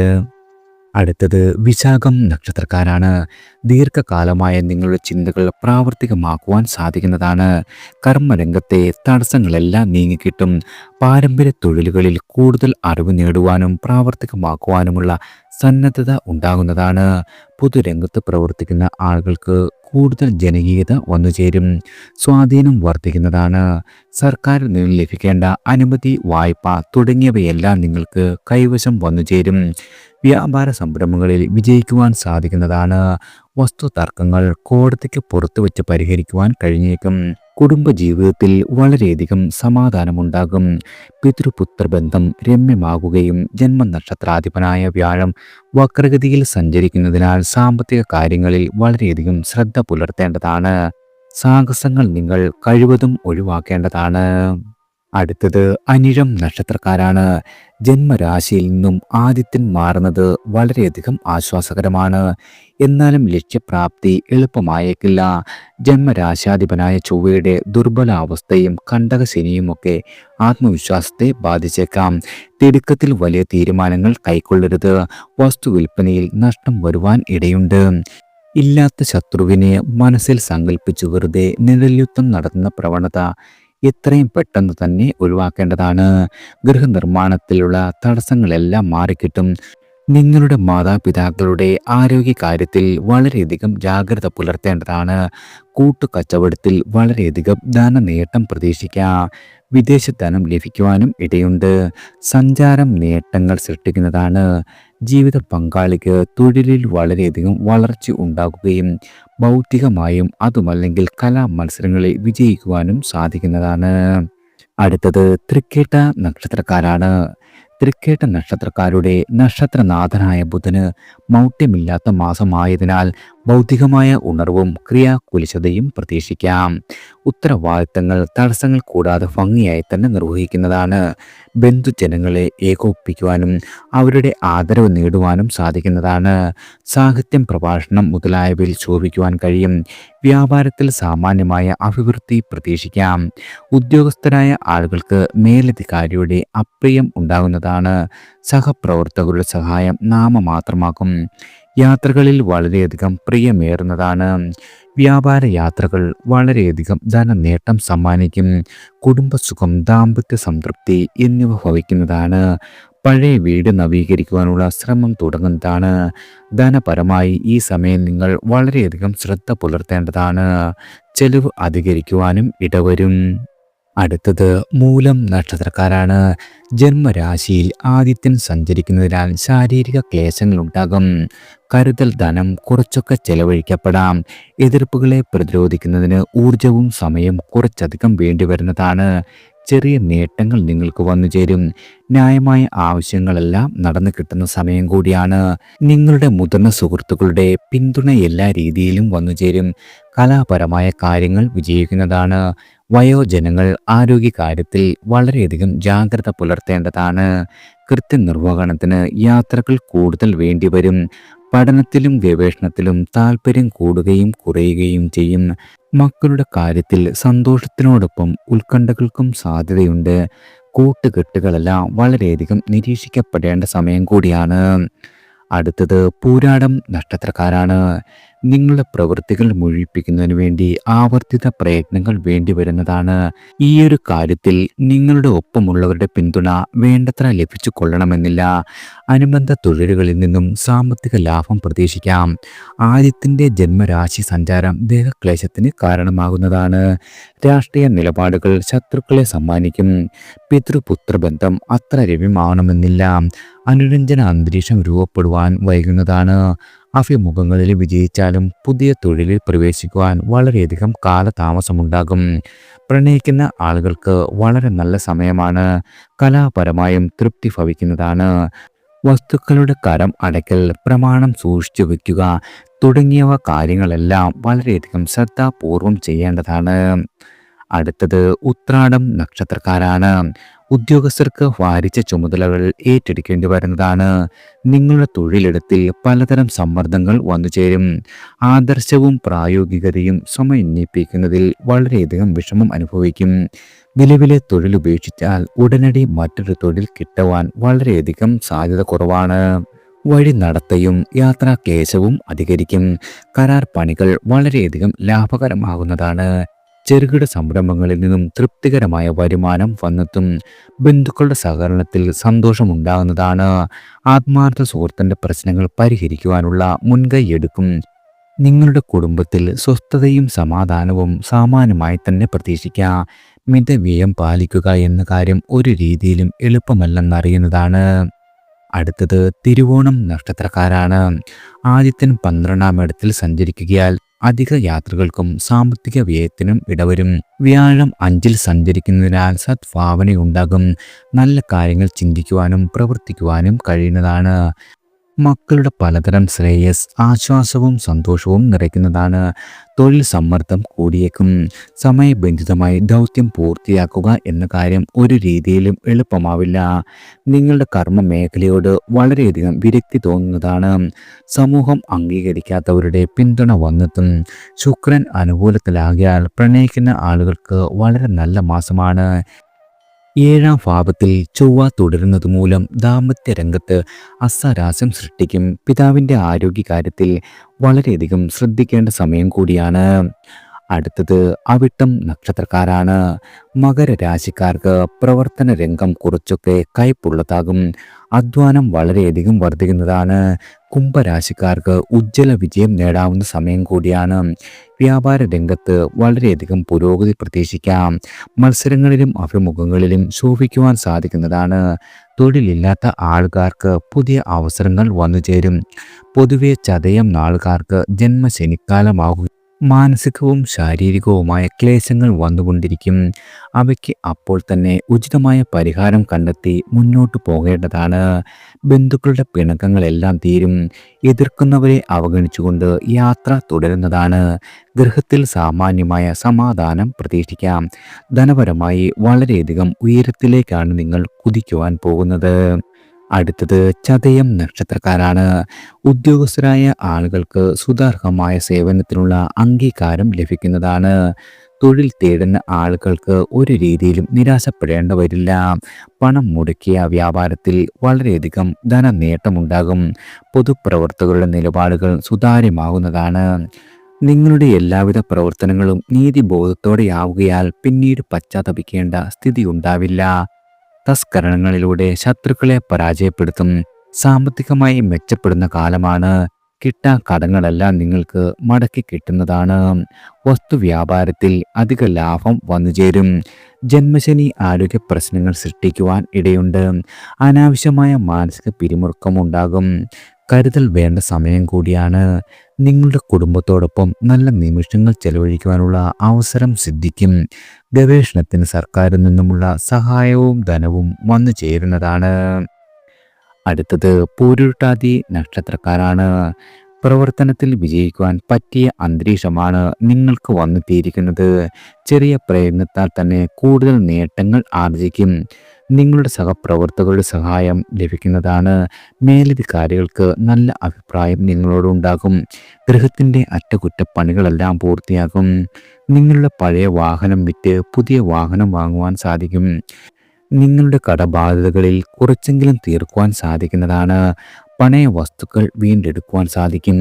അടുത്തത് വിശാഖം നക്ഷത്രക്കാരാണ്. ദീർഘകാലമായ നിങ്ങളുടെ ചിന്തകൾ പ്രാവർത്തികമാക്കുവാൻ സാധിക്കുന്നതാണ്. കർമ്മരംഗത്തെ തടസ്സങ്ങളെല്ലാം നീങ്ങിക്കിട്ടും. പാരമ്പര്യ തൊഴിലുകളിൽ കൂടുതൽ അറിവ് നേടുവാനും പ്രാവർത്തികമാക്കുവാനുമുള്ള സന്നദ്ധത ഉണ്ടാകുന്നതാണ്. പൊതുരംഗത്ത് പ്രവർത്തിക്കുന്ന ആളുകൾക്ക് കൂടുതൽ ജനകീയത വന്നുചേരും. സ്വാധീനം വർദ്ധിക്കുന്നതാണ്. സർക്കാരിൽ നിന്ന് ലഭിക്കേണ്ട അനുമതി, വായ്പ തുടങ്ങിയവയെല്ലാം നിങ്ങൾക്ക് കൈവശം വന്നുചേരും. വ്യാപാര സംരംഭങ്ങളിൽ വിജയിക്കുവാൻ സാധിക്കുന്നതാണ്. വസ്തു തർക്കങ്ങൾ കോടതിക്ക് പുറത്തു വെച്ച് പരിഹരിക്കുവാൻ കഴിഞ്ഞേക്കും. കുടുംബജീവിതത്തിൽ വളരെയധികം സമാധാനമുണ്ടാകും. പിതൃപുത്രബന്ധം രമ്യമാകുകയും ജന്മനക്ഷത്രാധിപനായ വ്യാഴം വക്രഗതിയിൽ സഞ്ചരിക്കുന്നതിനാൽ സാമ്പത്തിക കാര്യങ്ങളിൽ വളരെയധികം ശ്രദ്ധ പുലർത്തേണ്ടതാണ്. സാഹസങ്ങൾ നിങ്ങൾ കഴിവതും ഒഴിവാക്കേണ്ടതാണ്. അടുത്തത് അനിഴം നക്ഷത്രക്കാരാണ്. ജന്മരാശിയിൽ നിന്നും ആദിത്യൻ മാറുന്നത് വളരെയധികം ആശ്വാസകരമാണ്. എന്നാലും ലക്ഷ്യപ്രാപ്തി എളുപ്പമായേക്കില്ല. ജന്മരാശാധിപനായ ചൊവ്വയുടെ ദുർബലാവസ്ഥയും കണ്ടകശനിയുമൊക്കെ ആത്മവിശ്വാസത്തെ ബാധിച്ചേക്കാം. തിടുക്കത്തിൽ വലിയ തീരുമാനങ്ങൾ കൈക്കൊള്ളരുത്. വസ്തു വിൽപ്പനയിൽ നഷ്ടം വരുവാൻ ഇടയുണ്ട്. ഇല്ലാത്ത ശത്രുവിനെ മനസ്സിൽ സങ്കല്പിച്ചു വെറുതെ നിഴൽയുദ്ധം നടത്തുന്ന പ്രവണത എത്രയും പെട്ടെന്ന് തന്നെ ഒഴിവാക്കേണ്ടതാണ്. ഗൃഹനിർമ്മാണത്തിലുള്ള തടസ്സങ്ങളെല്ലാം മാറിക്കിട്ടും. നിങ്ങളുടെ മാതാപിതാക്കളുടെ ആരോഗ്യകാര്യത്തിൽ വളരെയധികം ജാഗ്രത പുലർത്തേണ്ടതാണ്. കൂട്ടുകച്ചവടത്തിൽ വളരെയധികം ധനനേട്ടം പ്രതീക്ഷിക്കാം. വിദേശ ധനം ലഭിക്കുവാനും ഇടയുണ്ട്. സഞ്ചാരം നേട്ടങ്ങൾ സൃഷ്ടിക്കുന്നതാണ്. ജീവിത പങ്കാളിക്ക് തൊഴിലിൽ വളരെയധികം വളർച്ച ഉണ്ടാകുകയും ഭൗതികമായും അതുമല്ലെങ്കിൽ കലാ മത്സരങ്ങളിൽ വിജയിക്കുവാനും സാധിക്കുന്നതാണ്. അടുത്തത് തൃക്കേട്ട നക്ഷത്രക്കാരാണ്. തൃക്കേട്ട നക്ഷത്രക്കാരുടെ നക്ഷത്രനാഥനായ ബുധന് മൗഢ്യമില്ലാത്ത മാസമായതിനാൽ ഭൗതികമായ ഉണർവും ക്രിയാകുലിശതയും പ്രതീക്ഷിക്കാം. ഉത്തരവാദിത്തങ്ങൾ തടസ്സങ്ങൾ കൂടാതെ ഭംഗിയായി തന്നെ നിർവഹിക്കുന്നതാണ്. ബന്ധുജനങ്ങളെ ഏകോപിപ്പിക്കുവാനും അവരുടെ ആദരവ് നേടുവാനും സാധിക്കുന്നതാണ്. സാഹിത്യം, പ്രഭാഷണം മുതലായവയിൽ ശോഭിക്കുവാൻ കഴിയും. വ്യാപാരത്തിൽ സാമാന്യമായ അഭിവൃദ്ധി പ്രതീക്ഷിക്കാം. ഉദ്യോഗസ്ഥരായ ആളുകൾക്ക് മേലധികാരിയുടെ അപ്രിയം ഉണ്ടാകുന്നതാണ്. സഹപ്രവർത്തകരുടെ സഹായം നാമമാത്രമാക്കും. യാത്രകളിൽ വളരെയധികം പ്രിയമേറുന്നതാണ്. വ്യാപാര യാത്രകൾ വളരെയധികം ധനനേട്ടം സമ്മാനിക്കും. കുടുംബസുഖം, ദാമ്പത്യ സംതൃപ്തി എന്നിവ ഭവിക്കുന്നതാണ്. പഴയ വീട് നവീകരിക്കുവാനുള്ള ശ്രമം തുടങ്ങുന്നതാണ്. ധനപരമായി ഈ സമയം നിങ്ങൾ വളരെയധികം ശ്രദ്ധ പുലർത്തേണ്ടതാണ്. ചെലവ് അധികരിക്കുവാനും ഇടവരും. അടുത്തത് മൂലം നക്ഷത്രക്കാരാണ്. ജന്മരാശിയിൽ ആദിത്യൻ സഞ്ചരിക്കുന്നതിനാൽ ശാരീരിക ക്ലേശങ്ങൾ ഉണ്ടാകും. കരുതൽ ധനം കുറച്ചൊക്കെ ചെലവഴിക്കപ്പെടാം. എതിർപ്പുകളെ പ്രതിരോധിക്കുന്നതിന് ഊർജവും സമയം കുറച്ചധികം വേണ്ടിവരുന്നതാണ്. ചെറിയ നേട്ടങ്ങൾ നിങ്ങൾക്ക് വന്നു ചേരും. ന്യായമായ ആവശ്യങ്ങളെല്ലാം നടന്നു കിട്ടുന്ന സമയം കൂടിയാണ്. നിങ്ങളുടെ മുതിർന്ന സുഹൃത്തുക്കളുടെ പിന്തുണ എല്ലാ രീതിയിലും വന്നു ചേരും. കലാപരമായ കാര്യങ്ങൾ വിജയിക്കുന്നതാണ്. വയോജനങ്ങൾ ആരോഗ്യകാര്യത്തിൽ വളരെയധികം ജാഗ്രത പുലർത്തേണ്ടതാണ്. കൃത്യനിർവഹണത്തിന് യാത്രകൾ കൂടുതൽ വേണ്ടിവരും. പഠനത്തിലും ഗവേഷണത്തിലും താല്പര്യം കൂടുകയും കുറയുകയും ചെയ്യും. മക്കളുടെ കാര്യത്തിൽ സന്തോഷത്തിനോടൊപ്പം ഉത്കണ്ഠകൾക്കും സാധ്യതയുണ്ട്. കൂട്ടുകെട്ടുകളെല്ലാം വളരെയധികം നിരീക്ഷിക്കപ്പെടേണ്ട സമയം കൂടിയാണ്. അടുത്തത് പൂരാടം നക്ഷത്രക്കാരാണ്. നിങ്ങളുടെ പ്രവൃത്തികൾ മുഴിപ്പിക്കുന്നതിന് വേണ്ടി ആവർത്തിത പ്രയത്നങ്ങൾ വേണ്ടി വരുന്നതാണ്. ഈ ഒരു കാര്യത്തിൽ നിങ്ങളുടെ ഒപ്പമുള്ളവരുടെ പിന്തുണ വേണ്ടത്ര ലഭിച്ചു കൊള്ളണമെന്നില്ല. അനുബന്ധ തൊഴിലുകളിൽ നിന്നും സാമ്പത്തിക ലാഭം പ്രതീക്ഷിക്കാം. ആദ്യത്തിൻ്റെ ജന്മരാശി സഞ്ചാരം ദേഹക്ലേശത്തിന് കാരണമാകുന്നതാണ്. രാഷ്ട്രീയ നിലപാടുകൾ ശത്രുക്കളെ സമ്മാനിക്കും. പിതൃപുത്രബന്ധം അത്ര രമ്യമാവണമെന്നില്ല. അനുരഞ്ജന അന്തരീക്ഷം രൂപപ്പെടുവാൻ വൈകുന്നതാണ്. അഭിമുഖങ്ങളിൽ വിജയിച്ചാലും പുതിയ തൊഴിലിൽ പ്രവേശിക്കുവാൻ വളരെയധികം കാലതാമസമുണ്ടാകും. പ്രണയിക്കുന്ന ആളുകൾക്ക് വളരെ നല്ല സമയമാണ്. കലാപരമായും തൃപ്തി ഭവിക്കുന്നതാണ്. വസ്തുക്കളുടെ കരം അടയ്ക്കൽ, പ്രമാണം സൂക്ഷിച്ചു വയ്ക്കുക തുടങ്ങിയവ കാര്യങ്ങളെല്ലാം വളരെയധികം ശ്രദ്ധാപൂർവം ചെയ്യേണ്ടതാണ്. അടുത്തത് ഉത്രാടം നക്ഷത്രക്കാരാണ്. ഉദ്യോഗസ്ഥർക്ക് ഭാരിച്ച ചുമതലകൾ ഏറ്റെടുക്കേണ്ടി വരുന്നതാണ്. നിങ്ങളുടെ തൊഴിലിടത്തിൽ പലതരം സമ്മർദ്ദങ്ങൾ വന്നു ചേരും. ആദർശവും പ്രായോഗികതയും സമന്വയിപ്പിക്കുന്നതിൽ വളരെയധികം വിഷമം അനുഭവിക്കും. നിലവിലെ തൊഴിൽ ഉപേക്ഷിച്ചാൽ ഉടനടി മറ്റൊരു തൊഴിൽ കിട്ടുവാൻ വളരെയധികം സാധ്യത കുറവാണ്. വഴി നടത്തയും യാത്രാക്ലേശവും അധികരിക്കും. കരാർ പണികൾ വളരെയധികം ലാഭകരമാകുന്നതാണ്. ചെറുകിട സംരംഭങ്ങളിൽ നിന്നും തൃപ്തികരമായ വരുമാനം വന്നെത്തും. ബന്ധുക്കളുടെ സഹകരണത്തിൽ സന്തോഷമുണ്ടാകുന്നതാണ്. ആത്മാർത്ഥ സുഹൃത്തിൻ്റെ പ്രശ്നങ്ങൾ പരിഹരിക്കുവാനുള്ള മുൻകൈ എടുക്കും. നിങ്ങളുടെ കുടുംബത്തിൽ സ്വസ്ഥതയും സമാധാനവും സാമാന്യമായി തന്നെ പ്രതീക്ഷിക്കാം. മിതവ്യയം പാലിക്കുക എന്ന കാര്യം ഒരു രീതിയിലും എളുപ്പമല്ലെന്നറിയുന്നതാണ്. അടുത്തത് തിരുവോണം നക്ഷത്രക്കാരാണ്. ആദിത്യൻ 12-ാം ഇടത്തിൽ സഞ്ചരിക്കുകയാൽ അധിക യാത്രകൾക്കും സാമ്പത്തിക വ്യയത്തിനും ഇടവരും. വ്യാഴം 5-ൽ സഞ്ചരിക്കുന്നതിനാൽ സദ്ഭാവനയുണ്ടാകും. നല്ല കാര്യങ്ങൾ ചിന്തിക്കുവാനും പ്രവർത്തിക്കുവാനും കഴിയുന്നതാണ്. മക്കളുടെ പലതരം ശ്രേയസ് ആശ്വാസവും സന്തോഷവും നിറയ്ക്കുന്നതാണ്. തൊഴിൽ സമ്മർദ്ദം കൂടിയേക്കും. സമയബന്ധിതമായി ദൗത്യം പൂർത്തിയാക്കുക എന്ന കാര്യം ഒരു രീതിയിലും എളുപ്പമാവില്ല. നിങ്ങളുടെ കർമ്മ മേഖലയോട് വളരെയധികം വിരക്തി തോന്നുന്നതാണ്. സമൂഹം അംഗീകരിക്കാത്തവരുടെ പിന്തുണ വന്നെത്തും. ശുക്രൻ അനുകൂലത്തിലാകിയാൽ പ്രണയിക്കുന്ന ആളുകൾക്ക് വളരെ നല്ല മാസമാണ്. 7-ാം ഭാവത്തിൽ ചൊവ്വ തുടരുന്നത് മൂലം ദാമ്പത്യ രംഗത്ത് അസ്വാരസ്യം സൃഷ്ടിക്കും. പിതാവിൻ്റെ ആരോഗ്യകാര്യത്തിൽ വളരെയധികം ശ്രദ്ധിക്കേണ്ട സമയം കൂടിയാണ്. അടുത്തത് അവിട്ടം നക്ഷത്രക്കാരാണ്. മകരരാശിക്കാർക്ക് പ്രവർത്തന രംഗം കുറച്ചൊക്കെ കയ്പുള്ളതാകും. അധ്വാനം വളരെയധികം വർദ്ധിക്കുന്നതാണ്. കുംഭരാശിക്കാർക്ക് ഉജ്ജ്വല വിജയം നേടാവുന്ന സമയം കൂടിയാണ്. വ്യാപാര രംഗത്ത് വളരെയധികം പുരോഗതി പ്രതീക്ഷിക്കാം. മത്സരങ്ങളിലും അഭിമുഖങ്ങളിലും ശോഭിക്കുവാൻ സാധിക്കുന്നതാണ്. തൊഴിലില്ലാത്ത ആൾക്കാർക്ക് പുതിയ അവസരങ്ങൾ വന്നു ചേരും. പൊതുവെ ചതയം നാളുകാർക്ക് ജന്മശനിക്കാലമാകും. മാനസികവും ശാരീരികവുമായ ക്ലേശങ്ങൾ വന്നുകൊണ്ടിരിക്കും. അവയ്ക്ക് അപ്പോൾ തന്നെ ഉചിതമായ പരിഹാരം കണ്ടെത്തി മുന്നോട്ട് പോകേണ്ടതാണ്. ബന്ധുക്കളുടെ പിണക്കങ്ങളെല്ലാം തീരും. എതിർക്കുന്നവരെ അവഗണിച്ചുകൊണ്ട് യാത്ര തുടരുന്നതാണ്. ഗൃഹത്തിൽ സാമാന്യമായ സമാധാനം പ്രതീക്ഷിക്കാം. ധനപരമായി വളരെയധികം ഉയരത്തിലേക്കാണ് നിങ്ങൾ കുതിക്കുവാൻ പോകുന്നത്. അടുത്തത് ചതയം നക്ഷത്രക്കാരാണ്. ഉദ്യോഗസ്ഥരായ ആളുകൾക്ക് സുതാർഹമായ സേവനത്തിനുള്ള അംഗീകാരം ലഭിക്കുന്നതാണ്. തൊഴിൽ തേടുന്ന ആളുകൾക്ക് ഒരു രീതിയിലും നിരാശപ്പെടേണ്ട വരില്ല. പണം മുടക്കിയ വ്യാപാരത്തിൽ വളരെയധികം ധനനേട്ടമുണ്ടാകും. പൊതുപ്രവർത്തകരുടെ നിലപാടുകൾ സുതാര്യമാകുന്നതാണ്. നിങ്ങളുടെ എല്ലാവിധ പ്രവർത്തനങ്ങളും നീതിബോധത്തോടെയാവുകയാൽ പിന്നീട് പശ്ചാത്തപിക്കേണ്ട സ്ഥിതി ഉണ്ടാവില്ല. തസ്കരണങ്ങളിലൂടെ ശത്രുക്കളെ പരാജയപ്പെടുത്തും. സാമ്പത്തികമായി മെച്ചപ്പെടുന്ന കാലമാണ്. കിട്ടാ കടങ്ങളെല്ലാം നിങ്ങൾക്ക് മടക്കി കിട്ടുന്നതാണ്. വസ്തുവ്യാപാരത്തിൽ അധിക ലാഭം വന്നുചേരും. ജന്മശനി ആരോഗ്യ പ്രശ്നങ്ങൾ സൃഷ്ടിക്കുവാൻ ഇടയുണ്ട്. അനാവശ്യമായ മാനസിക പിരിമുറുക്കമുണ്ടാകും. കരുതൽ വേണ്ട സമയം കൂടിയാണ്. നിങ്ങളുടെ കുടുംബത്തോടൊപ്പം നല്ല നിമിഷങ്ങൾ ചെലവഴിക്കുവാനുള്ള അവസരം സിദ്ധിക്കും. ഗവേഷണത്തിന് സർക്കാരിൽ നിന്നുമുള്ള സഹായവും ധനവും വന്നു ചേരുന്നതാണ്. അടുത്തത് പൂരുരുട്ടാതി നക്ഷത്രക്കാരാണ്. പ്രവർത്തനത്തിൽ വിജയിക്കുവാൻ പറ്റിയ അന്തരീക്ഷമാണ് നിങ്ങൾക്ക് വന്നെത്തിയിരിക്കുന്നത്. ചെറിയ പ്രയത്നത്താൽ തന്നെ കൂടുതൽ നേട്ടങ്ങൾ ആർജിക്കും. നിങ്ങളുടെ സഹപ്രവർത്തകരുടെ സഹായം ലഭിക്കുന്നതാണ്. മേലധികാരികൾക്ക് നല്ല അഭിപ്രായം നിങ്ങളോടുണ്ടാകും. ഗൃഹത്തിൻ്റെ അറ്റകുറ്റപ്പണികളെല്ലാം പൂർത്തിയാകും. നിങ്ങളുടെ പഴയ വാഹനം വിറ്റ് പുതിയ വാഹനം വാങ്ങുവാൻ സാധിക്കും. നിങ്ങളുടെ കടബാധ്യതകളിൽ കുറച്ചെങ്കിലും തീർക്കുവാൻ സാധിക്കുന്നതാണ്. പണയ വസ്തുക്കൾ വീണ്ടെടുക്കുവാൻ സാധിക്കും.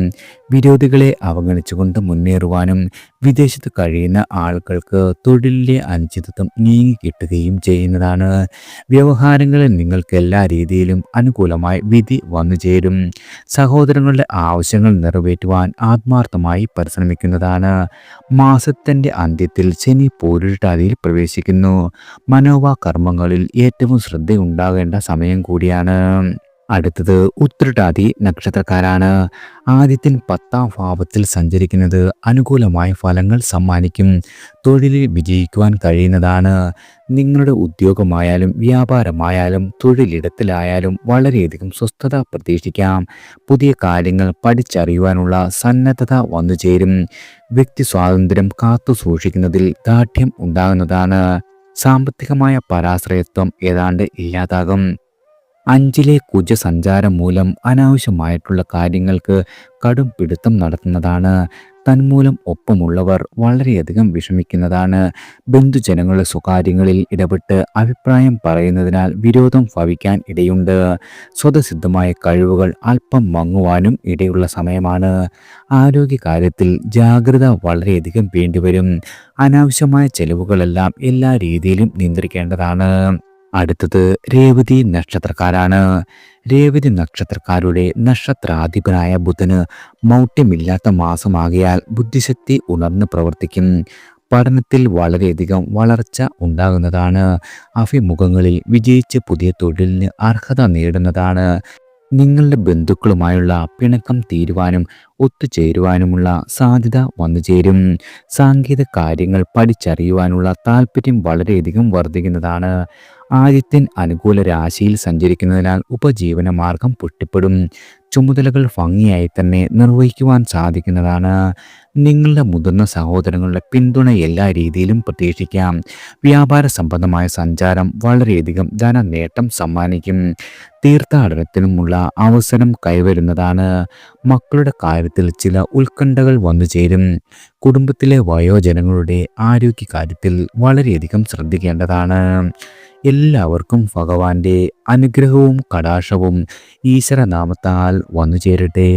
വിരോധികളെ അവഗണിച്ചുകൊണ്ട് മുന്നേറുവാനും വിദേശത്ത് കഴിയുന്ന ആളുകൾക്ക് തൊഴിലിലെ അനിശ്ചിതത്വം നീങ്ങിക്കിട്ടുകയും ചെയ്യുന്നതാണ്. വ്യവഹാരങ്ങളിൽ നിങ്ങൾക്ക് എല്ലാ രീതിയിലും അനുകൂലമായി വിധി വന്നു ചേരും. സഹോദരങ്ങളുടെ ആവശ്യങ്ങൾ നിറവേറ്റുവാൻ ആത്മാർത്ഥമായി പരിശ്രമിക്കുന്നതാണ്. മാസത്തിൻ്റെ അന്ത്യത്തിൽ ശനി പൂരുരുട്ടാതിയിൽ പ്രവേശിക്കുന്നു. മനോവാകർമ്മങ്ങളിൽ ഏറ്റവും ശ്രദ്ധയുണ്ടാകേണ്ട സമയം കൂടിയാണ്. അടുത്തത് ഉത്രട്ടാതി നക്ഷത്രക്കാരാണ്. ആദിത്യൻ 10ാം ഭാവത്തിൽ സഞ്ചരിക്കുന്നത് അനുകൂലമായ ഫലങ്ങൾ സമ്മാനിക്കും. തൊഴിലിൽ വിജയിക്കുവാൻ കഴിയുന്നതാണ്. നിങ്ങളുടെ ഉദ്യോഗമായാലും വ്യാപാരമായാലും തൊഴിലിടത്തിലായാലും വളരെയധികം സ്വസ്ഥത പ്രതീക്ഷിക്കാം. പുതിയ കാര്യങ്ങൾ പഠിച്ചറിയുവാനുള്ള സന്നദ്ധത വന്നു ചേരും. വ്യക്തി സ്വാതന്ത്ര്യം കാത്തു സൂക്ഷിക്കുന്നതിൽ ദാർഢ്യം ഉണ്ടാകുന്നതാണ്. സാമ്പത്തികമായ പരാശ്രയത്വം ഏതാണ്ട് ഇല്ലാതാകും. 5ലെ കുജസഞ്ചാരം മൂലം അനാവശ്യമായിട്ടുള്ള കാര്യങ്ങൾക്ക് കടും പിടുത്തം നടത്തുന്നതാണ്. തന്മൂലം ഒപ്പമുള്ളവർ വളരെയധികം വിഷമിക്കുന്നതാണ്. ബന്ധുജനങ്ങളുടെ സ്വകാര്യങ്ങളിൽ ഇടപെട്ട് അഭിപ്രായം പറയുന്നതിനാൽ വിരോധം ഭവിക്കാൻ ഇടയുണ്ട്. സ്വതസിദ്ധമായ കഴിവുകൾ അല്പം മങ്ങുവാനും ഇടയുള്ള സമയമാണ്. ആരോഗ്യകാര്യത്തിൽ ജാഗ്രത വളരെയധികം വേണ്ടിവരും. അനാവശ്യമായ ചെലവുകളെല്ലാം എല്ലാ രീതിയിലും നിയന്ത്രിക്കേണ്ടതാണ്. അടുത്തത് രേവതി നക്ഷത്രക്കാരാണ്. രേവതി നക്ഷത്രക്കാരുടെ നക്ഷത്രാധിപനായ ബുധന് മൗഢ്യമില്ലാത്ത മാസമാകിയാൽ ബുദ്ധിശക്തി ഉണർന്ന് പ്രവർത്തിക്കും. പഠനത്തിൽ വളരെയധികം വളർച്ച ഉണ്ടാകുന്നതാണ്. അഭിമുഖങ്ങളിൽ വിജയിച്ച് പുതിയ തൊഴിലിന് അർഹത നേടുന്നതാണ്. നിങ്ങളുടെ ബന്ധുക്കളുമായുള്ള പിണക്കം തീരുവാനും ഒത്തുചേരുവാനുമുള്ള സാധ്യത വന്നുചേരും. സാങ്കേതിക കാര്യങ്ങൾ പഠിച്ചറിയുവാനുള്ള താല്പര്യം വളരെയധികം വർദ്ധിക്കുന്നതാണ്. ആദിത്യൻ അനുകൂല രാശിയിൽ സഞ്ചരിക്കുന്നതിനാൽ ഉപജീവന മാർഗം പൊട്ടിപ്പെടും. ചുമതലകൾ ഭംഗിയായി തന്നെ നിർവഹിക്കുവാൻ സാധിക്കുന്നതാണ്. നിങ്ങളുടെ മുതിർന്ന സഹോദരങ്ങളുടെ പിന്തുണ എല്ലാ രീതിയിലും പ്രതീക്ഷിക്കാം. വ്യാപാര സംബന്ധമായ സഞ്ചാരം വളരെയധികം ധനനേട്ടം സമ്മാനിക്കും. തീർത്ഥാടനത്തിനുമുള്ള അവസരം കൈവരുന്നതാണ്. മക്കളുടെ കാര്യത്തിൽ ചില ഉത്കണ്ഠകൾ വന്നു ചേരും. കുടുംബത്തിലെ വയോജനങ്ങളുടെ ആരോഗ്യകാര്യത്തിൽ വളരെയധികം ശ്രദ്ധിക്കേണ്ടതാണ്. എല്ലാവർക്കും ഭഗവാന്റെ അനുഗ്രഹവും കടാക്ഷവും ഈശ്വരനാമത്താൽ വന്നു ചേരട്ടെ.